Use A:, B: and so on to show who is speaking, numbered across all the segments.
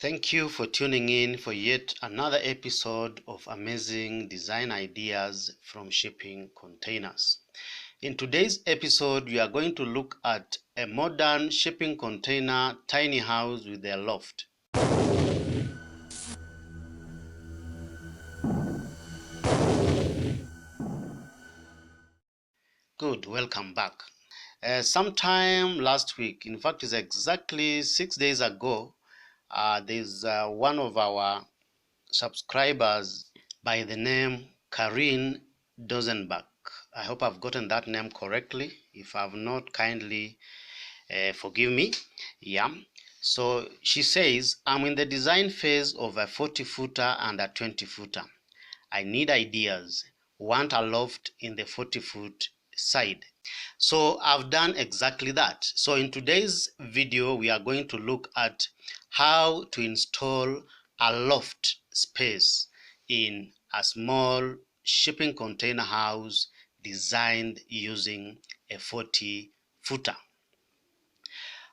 A: Thank you for tuning in for yet another episode of amazing design ideas from shipping containers. In today's episode, we are going to look at a modern shipping container tiny house with a loft. Good, welcome back. Sometime last week, in fact, it's exactly 6 days ago, there's one of our subscribers by the name Karin Dozenbach. I hope I've gotten that name correctly. If I've not, kindly forgive me. Yeah. So she says, I'm in the design phase of a 40-footer and a 20-footer. I need ideas. Want a loft in the 40-foot side. So I've done exactly that. So in today's video, we are going to look at how to install a loft space in a small shipping container house designed using a 40-footer.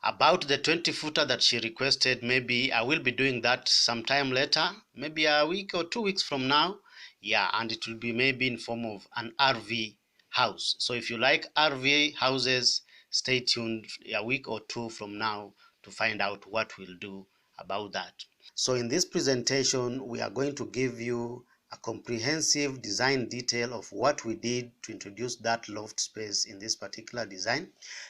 A: About the 20-footer that she requested, maybe I will be doing that sometime later, maybe a week or 2 weeks from now. Yeah, and it will be maybe in form of an RV house. So if you like RV houses, stay tuned a week or two from now to find out what we'll do about that. So in this presentation, we are going to give you a comprehensive design detail of what we did to introduce that loft space in this particular design.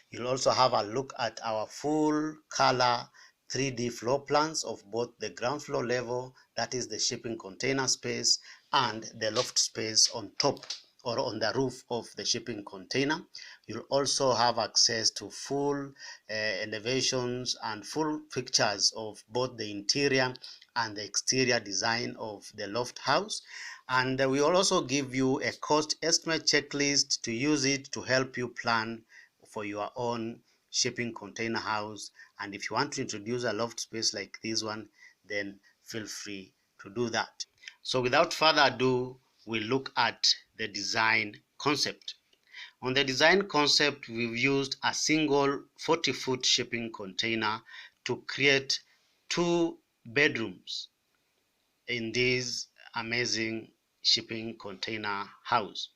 A: You'll also have a look at our full color 3D floor plans of both the ground floor level, that is the shipping container space, and the loft space on top or on the roof of the shipping container. You'll also have access to full elevations and full pictures of both the interior and the exterior design of the loft house. And we will also give you a cost estimate checklist to use it to help you plan for your own shipping container house. And if you want to introduce a loft space like this one, then feel free to do that. So without further ado, we'll look at the design concept. On the design concept, we've used a single 40-foot shipping container to create 2 bedrooms in this amazing shipping container house.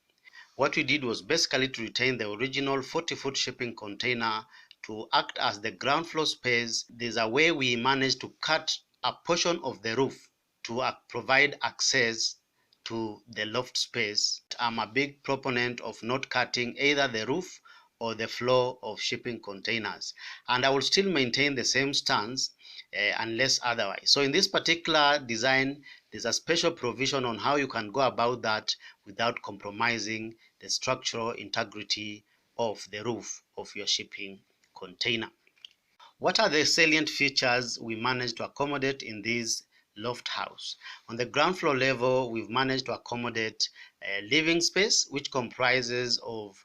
A: What we did was basically to retain the original 40-foot shipping container to act as the ground floor space. There's a way we managed to cut a portion of the roof to provide access to the loft space. I'm a big proponent of not cutting either the roof or the floor of shipping containers, and I will still maintain the same stance unless otherwise. So in this particular design, there's a special provision on how you can go about that without compromising the structural integrity of the roof of your shipping container. What are the salient features we managed to accommodate in this loft house? On the ground floor level, we've managed to accommodate a living space which comprises of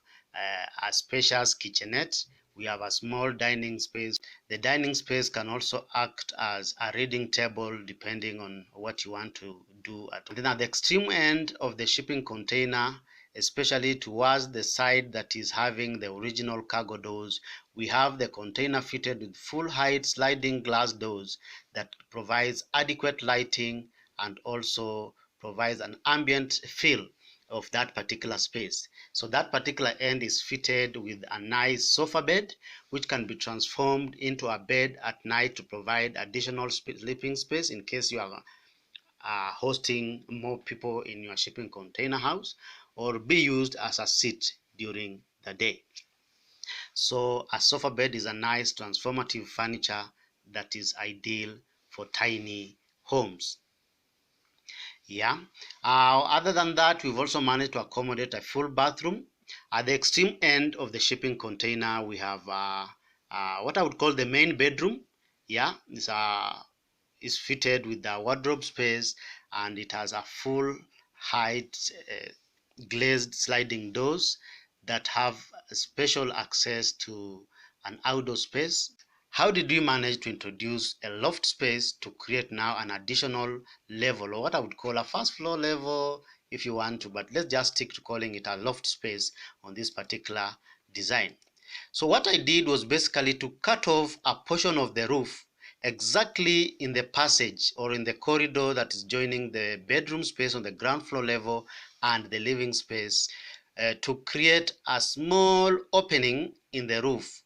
A: a spacious kitchenette. We have a small dining space. The dining space can also act as a reading table depending on what you want to do. Then at the extreme end of the shipping container, especially towards the side that is having the original cargo doors, we have the container fitted with full height sliding glass doors that provides adequate lighting and also provides an ambient feel of that particular space. So that particular end is fitted with a nice sofa bed which can be transformed into a bed at night to provide additional sleeping space in case you are hosting more people in your shipping container house, or be used as a seat during the day. So a sofa bed is a nice transformative furniture that is ideal for tiny homes. Yeah. Other than that, we've also managed to accommodate a full bathroom. At the extreme end of the shipping container, we have what I would call the main bedroom. Yeah, it's fitted with the wardrobe space, and it has a full height glazed sliding doors that have special access to an outdoor space. How did we manage to introduce a loft space to create now an additional level, or what I would call a first floor level if you want to, but let's just stick to calling it a loft space on this particular design. So what I did was basically to cut off a portion of the roof exactly in the passage or in the corridor that is joining the bedroom space on the ground floor level and the living space, to create a small opening in the roof,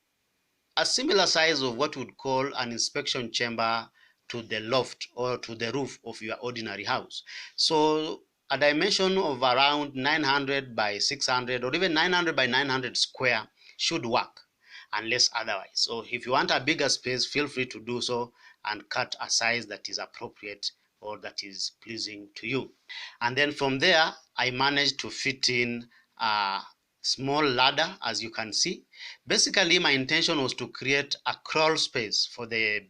A: a similar size of what we would call an inspection chamber to the loft or to the roof of your ordinary house. So a dimension of around 900 by 600 or even 900 by 900 square should work, unless otherwise. So if you want a bigger space, feel free to do so and cut a size that is appropriate or that is pleasing to you. And then from there, I managed to fit in a small ladder, as you can see. Basically, my intention was to create a crawl space for the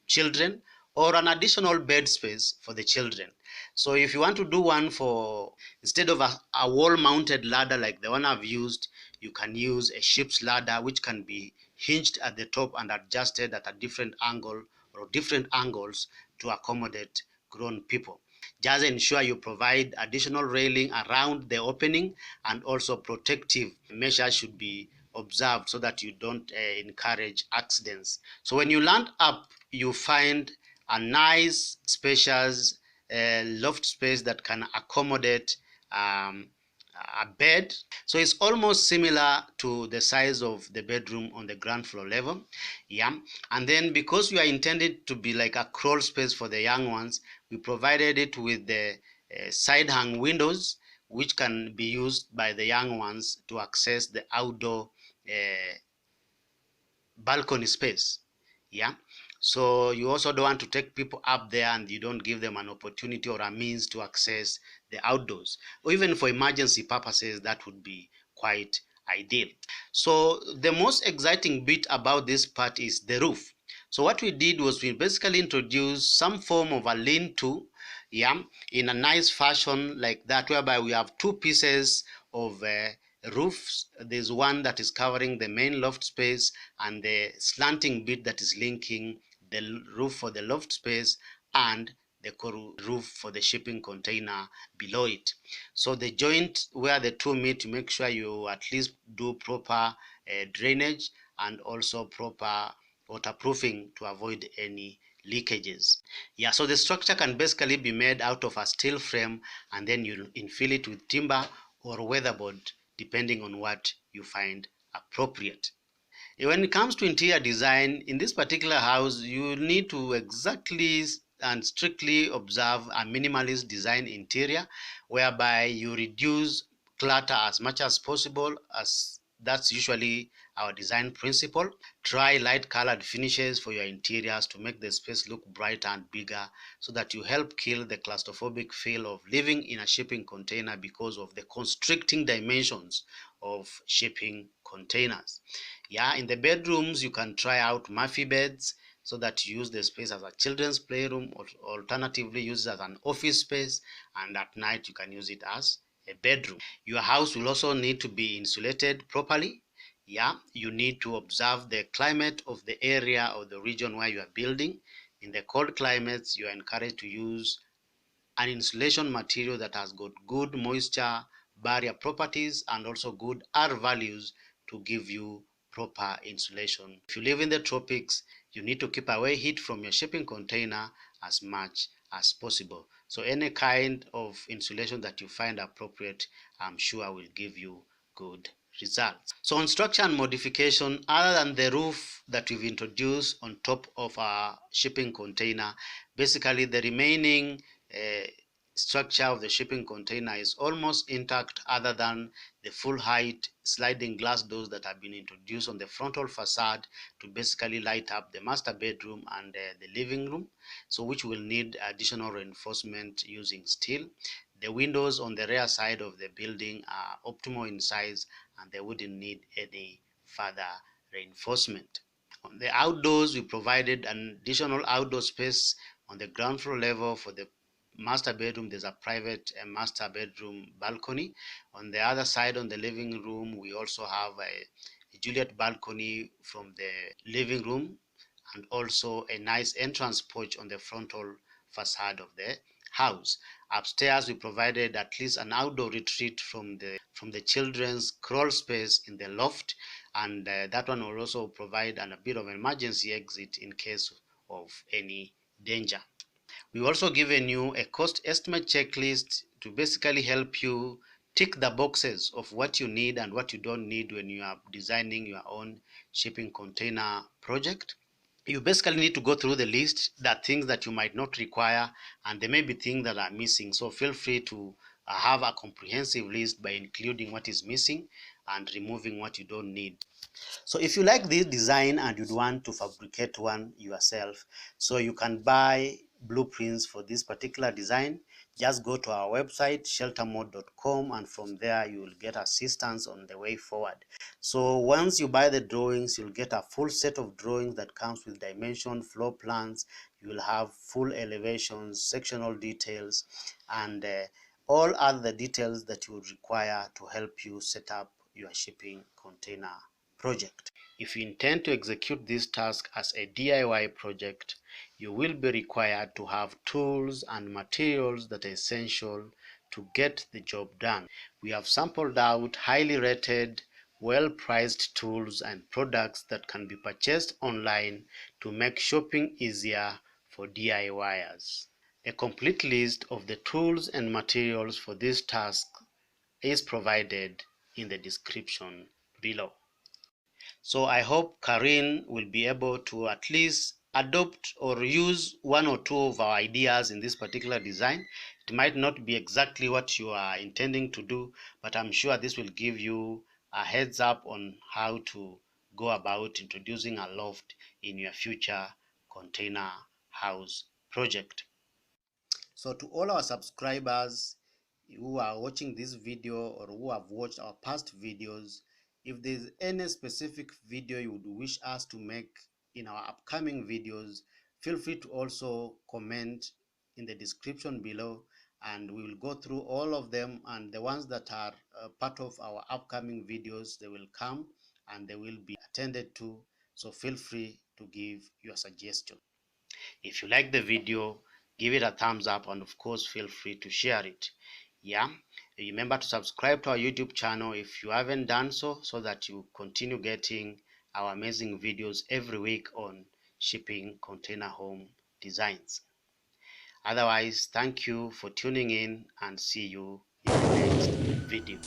A: children or an additional bed space for the children. So if you want to do one for, instead of a wall mounted ladder like the one I've used, you can use a ship's ladder, which can be hinged at the top and adjusted at a different angle or different angles to accommodate grown people. Just ensure you provide additional railing around the opening, and also protective measures should be observed so that you don't encourage accidents. So when you land up, you find a nice, spacious loft space that can accommodate um, a bed. So it's almost similar to the size of the bedroom on the ground floor level. Yeah. And then because we are intended to be like a crawl space for the young ones, we provided it with the side hang windows, which can be used by the young ones to access the outdoor balcony space. Yeah. So you also don't want to take people up there and you don't give them an opportunity or a means to access the outdoors. Or even for emergency purposes, that would be quite ideal. So the most exciting bit about this part is the roof. So what we did was we basically introduced some form of a lean-to, yeah, in a nice fashion like that, whereby we have two pieces of roofs. There's one that is covering the main loft space and the slanting bit that is linking the roof for the loft space and the roof for the shipping container below it. So the joint where the two meet, make sure you at least do proper drainage and also proper waterproofing to avoid any leakages. Yeah, so the structure can basically be made out of a steel frame, and then you infill it with timber or weatherboard depending on what you find appropriate. When it comes to interior design, in this particular house, you need to exactly and strictly observe a minimalist design interior, whereby you reduce clutter as much as possible, as that's usually our design principle. Try light colored finishes for your interiors to make the space look brighter and bigger, so that you help kill the claustrophobic feel of living in a shipping container because of the constricting dimensions of shipping containers. Yeah, in the bedrooms, you can try out Murphy beds so that you use the space as a children's playroom, or alternatively use it as an office space, and at night you can use it as a bedroom. Your house will also need to be insulated properly. Yeah, you need to observe the climate of the area or the region where you are building. In the cold climates, you are encouraged to use an insulation material that has got good moisture barrier properties and also good R values to give you proper insulation. If you live in the tropics, you need to keep away heat from your shipping container as much as possible. So any kind of insulation that you find appropriate, I'm sure will give you good results. So on structure and modification, other than the roof that we've introduced on top of our shipping container, basically the remaining uh, structure of the shipping container is almost intact, other than the full height sliding glass doors that have been introduced on the frontal facade to basically light up the master bedroom and the living room, so which will need additional reinforcement using steel. The windows on the rear side of the building are optimal in size and they wouldn't need any further reinforcement. On the outdoors, we provided an additional outdoor space on the ground floor level. For the master bedroom, there's a private master bedroom balcony. On the other side, on the living room, we also have a Juliet balcony from the living room, and also a nice entrance porch on the frontal facade of the house. Upstairs, we provided at least an outdoor retreat from the children's crawl space in the loft, and that one will also provide a bit of emergency exit in case of any danger. We also given you a cost estimate checklist to basically help you tick the boxes of what you need and what you don't need when you are designing your own shipping container project. You basically need to go through the list, the things that you might not require, and there may be things that are missing. So feel free to have a comprehensive list by including what is missing and removing what you don't need. So if you like this design and you'd want to fabricate one yourself, so you can buy blueprints for this particular design. Just go to our website sheltermode.com, and from there you will get assistance on the way forward. So once you buy the drawings, you'll get a full set of drawings that comes with dimension, floor plans. You will have full elevations, sectional details, and all other details that you would require to help you set up your shipping container project. If you intend to execute this task as a DIY project, you will be required to have tools and materials that are essential to get the job done. We have sampled out highly rated, well-priced tools and products that can be purchased online to make shopping easier for DIYers. A complete list of the tools and materials for this task is provided in the description below. So I hope Karin will be able to at least adopt or use one or two of our ideas in this particular design. It might not be exactly what you are intending to do, but I'm sure this will give you a heads up on how to go about introducing a loft in your future container house project. So to all our subscribers who are watching this video or who have watched our past videos, if there's any specific video you would wish us to make in our upcoming videos, feel free to also comment in the description below, and we will go through all of them, and the ones that are part of our upcoming videos, they will come and they will be attended to. So feel free to give your suggestion. If you like the video, give it a thumbs up, and of course feel free to share it. Yeah, remember to subscribe to our YouTube channel if you haven't done so, so that you continue getting our amazing videos every week on shipping container home designs. Otherwise, thank you for tuning in, and see you in the next video.